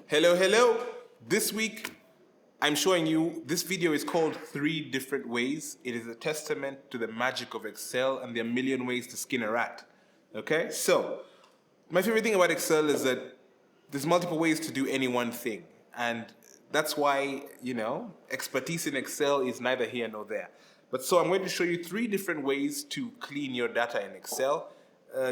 Hello. This week, I'm showing you, this video is called 3 Different Ways. It is a testament to the magic of Excel and there are a million ways to skin a rat. Okay, so my favorite thing about Excel is that there's multiple ways to do any one thing. And that's why, expertise in Excel is neither here nor there. But so I'm going to show you 3 different ways to clean your data in Excel,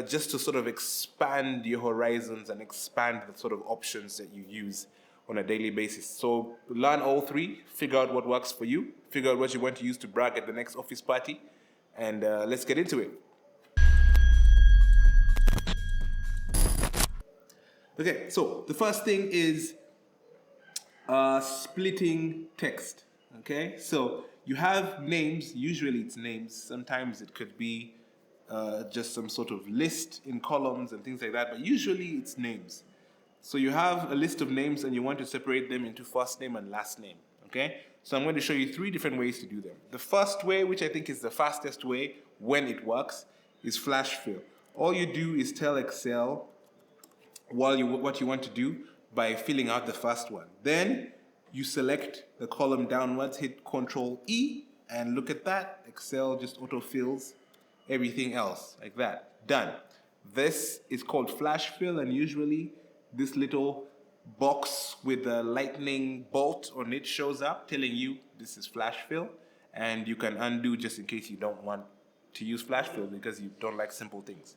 just to sort of expand your horizons and expand the sort of options that you use on a daily basis. So learn all 3, figure out what works for you, figure out what you want to use to brag at the next office party, and let's get into it. Okay, so the first thing is splitting text. Okay, so you have names, usually it's names, sometimes it could be just some sort of list in columns and things like that, but usually it's names. So you have a list of names and you want to separate them into first name and last name, okay? So I'm going to show you 3 different ways to do them. The first way, which I think is the fastest way when it works, is flash fill. All you do is tell Excel what you want to do by filling out the first one. Then you select the column downwards, hit Control E, and look at that, Excel just autofills everything else like that. Done. This is called flash fill, and usually this little box with a lightning bolt on it shows up telling you this is flash fill, and you can undo just in case you don't want to use flash fill because you don't like simple things.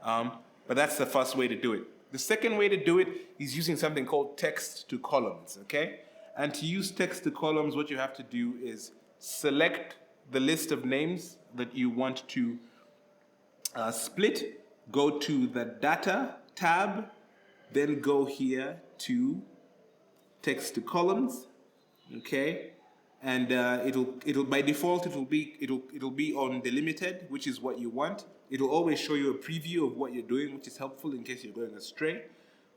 But that's the first way to do it. The second way to do it is using something called text to columns, okay? And to use text to columns, what you have to do is select the list of names that you want to split, go to the Data tab, then go here to Text to Columns, okay? And it'll by default it'll be on delimited, which is what you want. It'll always show you a preview of what you're doing, which is helpful in case you're going astray.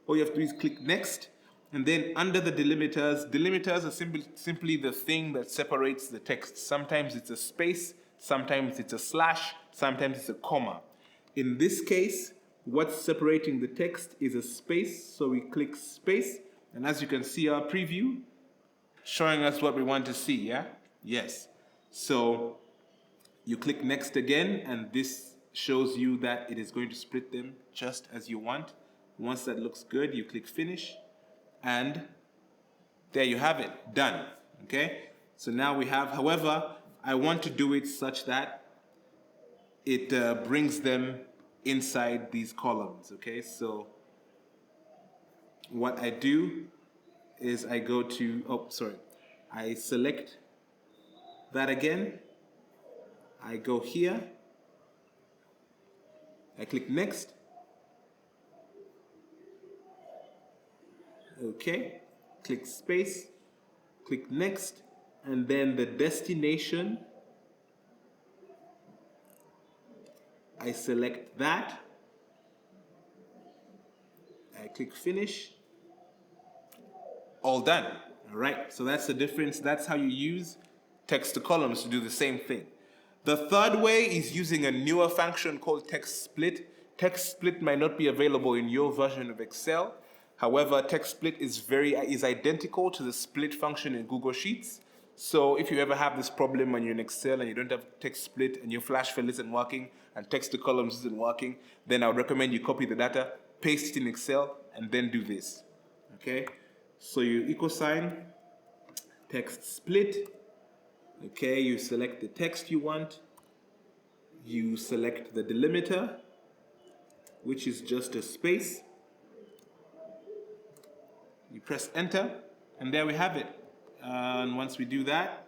All you have to do is click Next, and then under the delimiters are simply the thing that separates the text. Sometimes it's a space, sometimes it's a slash, sometimes it's a comma. In this case, what's separating the text is a space, so we click space, and as you can see our preview, showing us what we want to see, yeah? Yes. So you click Next again, and this shows you that it is going to split them just as you want. Once that looks good, you click Finish, and there you have it, done, okay? So now we have, however, I want to do it such that it brings them inside these columns, okay? So what I do is I go to, I select that again, I go here, I click Next, okay, click Space, click Next, and then the destination, I select that, I click Finish, all done. All right, so that's the difference. That's how you use text to columns to do the same thing. The third way is using a newer function called text split. Text split might not be available in your version of Excel. However, text split is identical to the split function in Google Sheets. So if you ever have this problem when you're in Excel and you don't have text split and your flash fill isn't working and text to columns isn't working, then I would recommend you copy the data, paste it in Excel, and then do this, okay? So you =, text split, okay, you select the text you want, you select the delimiter, which is just a space, you press enter, and there we have it. And once we do that,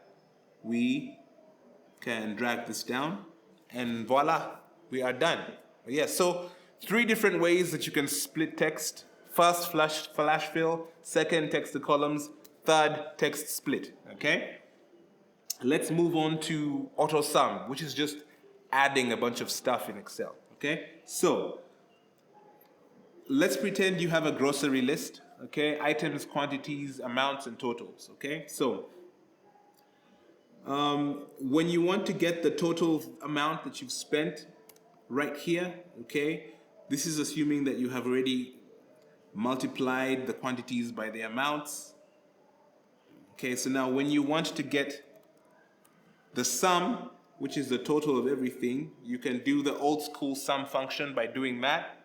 we can drag this down, and voila, we are done. Yeah, so 3 different ways that you can split text. First, flash fill. Second, text to columns. Third, text split, okay? Let's move on to AutoSum, which is just adding a bunch of stuff in Excel, okay? So let's pretend you have a grocery list, okay? Items, quantities, amounts, and totals, okay? So when you want to get the total amount that you've spent right here, okay? This is assuming that you have already multiplied the quantities by the amounts. Okay, so now when you want to get the sum, which is the total of everything, you can do the old school sum function by doing that,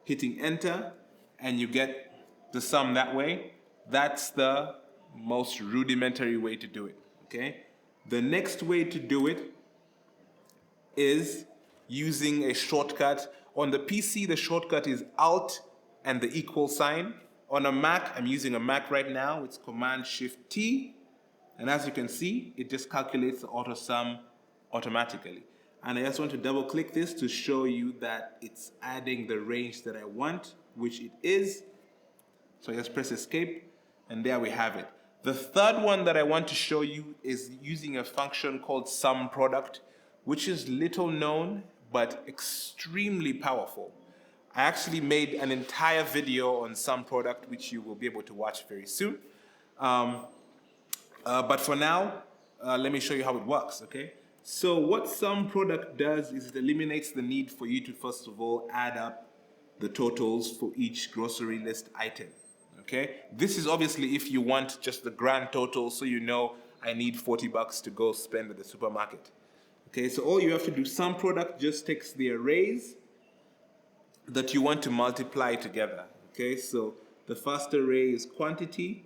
hitting enter, and you get the sum that way. That's the most rudimentary way to do it, okay? The next way to do it is using a shortcut. On the PC, the shortcut is Alt and the equal sign. On a Mac, I'm using a Mac right now, it's Command-Shift-T, and as you can see, it just calculates the AutoSum automatically. And I just want to double click this to show you that it's adding the range that I want, which it is. So I just press escape, and there we have it. The third one that I want to show you is using a function called sum product, which is little known, but extremely powerful. I actually made an entire video on sum product, which you will be able to watch very soon. But for now, let me show you how it works, okay? So what sum product does is it eliminates the need for you to, first of all, add up the totals for each grocery list item, okay? This is obviously if you want just the grand total, so you know I need $40 to go spend at the supermarket. Okay, so all you have to do, sum product just takes the arrays that you want to multiply together. Okay, so the first array is quantity,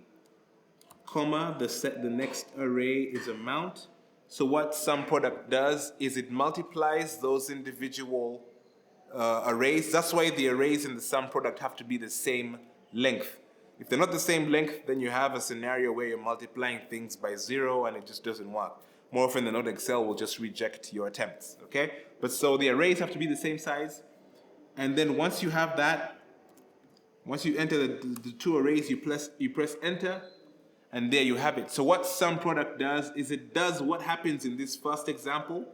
comma, the next array is amount. So what sum product does is it multiplies those individual arrays. That's why the arrays in the sum product have to be the same length. If they're not the same length, then you have a scenario where you're multiplying things by 0 and it just doesn't work. More often than not, Excel will just reject your attempts, okay? But so the arrays have to be the same size. And then once you have that, once you enter the two arrays, you press enter, and there you have it. So what sum product does is it does what happens in this first example,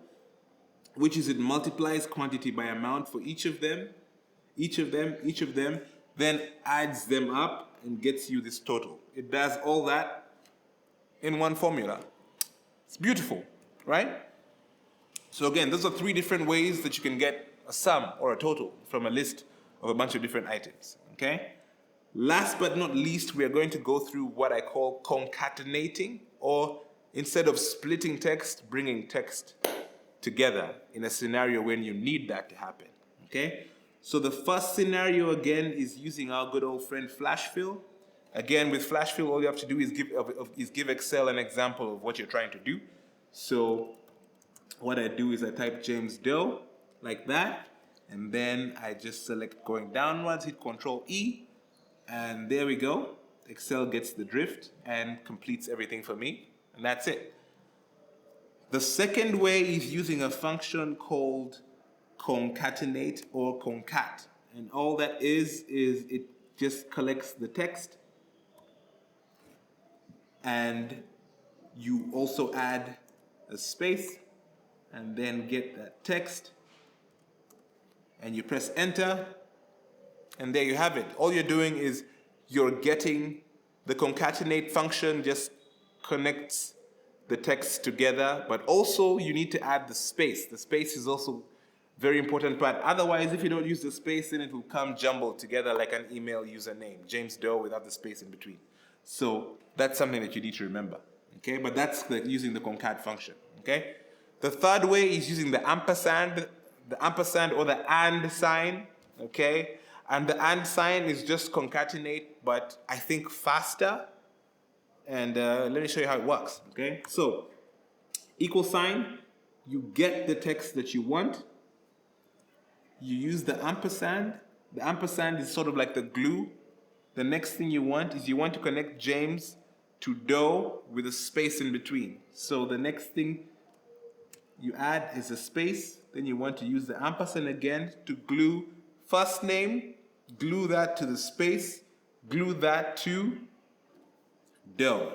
which is it multiplies quantity by amount for each of them, then adds them up and gets you this total. It does all that in one formula. It's beautiful, right? So again, those are 3 different ways that you can get a sum or a total from a list of a bunch of different items, okay? Last but not least, we are going to go through what I call concatenating, or instead of splitting text, bringing text together in a scenario when you need that to happen, okay? So the first scenario, again, is using our good old friend flash fill. Again, with flash fill, all you have to do is give Excel an example of what you're trying to do. So what I do is I type James Doe like that, and then I just select going downwards, hit Control E, and there we go. Excel gets the drift and completes everything for me, and that's it. The second way is using a function called concatenate or concat, and all that is it just collects the text, and you also add a space and then get that text, and you press enter, and there you have it. All you're doing is you're getting the concatenate function just connects the text together, but also you need to add the space. The space is also very important part. Otherwise, if you don't use the space, then it will come jumbled together like an email username, James Doe without the space in between. So that's something that you need to remember, okay? But that's using the concat function, okay? The third way is using the ampersand or the and sign, okay? And the and sign is just concatenate, but I think faster. And let me show you how it works, okay? So, equal sign, you get the text that you want. You use the ampersand. The ampersand is sort of like the glue. The next thing you want is you want to connect James to Doe with a space in between. So the next thing you add is a space. Then you want to use the ampersand again to glue first name, glue that to the space, glue that to Doe.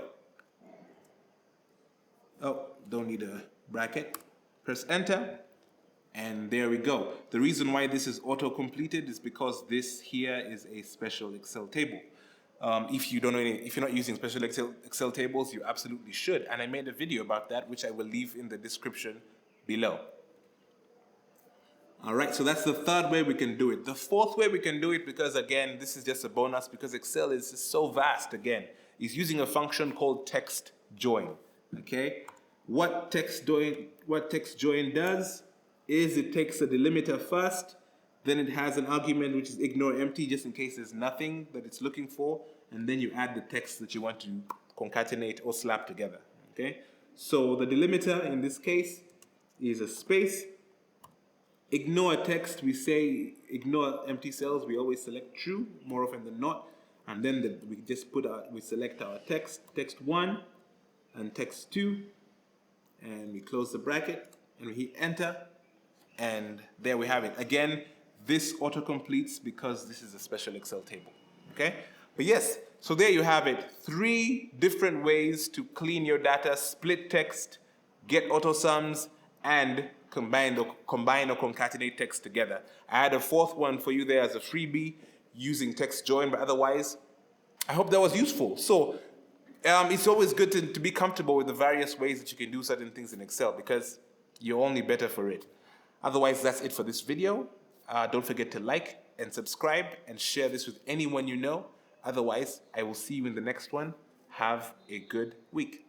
Oh, don't need a bracket. Press enter, and there we go. The reason why this is auto-completed is because this here is a special Excel table. If you're not using special Excel tables, you absolutely should. And I made a video about that, which I will leave in the description below. All right, so that's the third way we can do it. The fourth way we can do it, because again, this is just a bonus because Excel is so vast again, is using a function called text join. Okay? What text join does is it takes a delimiter first, then it has an argument which is ignore empty just in case there's nothing that it's looking for, and then you add the text that you want to concatenate or slap together. Okay? So the delimiter in this case is a space. Ignore a text, we say ignore empty cells, we always select true more often than not, and then we just we select our text 1 and text 2, and we close the bracket and we hit enter, and there we have it. Again, this auto-completes because this is a special Excel table. Okay? But yes, so there you have it. 3 different ways to clean your data: split text, get AutoSums, and combine or concatenate text together. I had a fourth one for you there as a freebie using text join, but otherwise, I hope that was useful. So it's always good to be comfortable with the various ways that you can do certain things in Excel because you're only better for it. Otherwise, that's it for this video. Don't forget to like and subscribe and share this with anyone you know. Otherwise, I will see you in the next one. Have a good week.